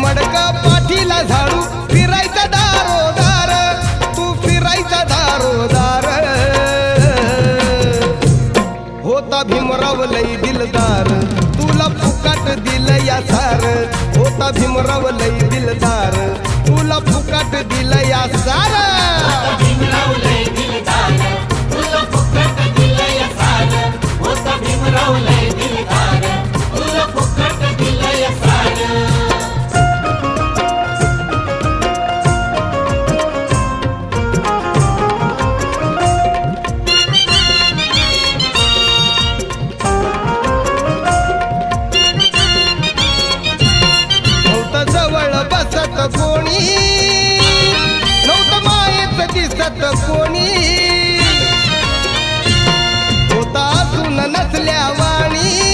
मडका पाठीला झाडू फिरायचा दारोदार तू फिरायचा दारोदार होता भीमराव लई दिलदार तुला फुकाट दिलं या सार होता भीमराव लई दिलदार तुला फुकाट दिलं या सार भीमराव लय दिलदार तुला फुकट दिलं या सार होता भीमराव लय दिलदार तुला फुकट दिलं या सार नव्हतं जवळ बसत कोणी नव्हतं मायेत दिसत कोणी होता असून नसल्या वाणी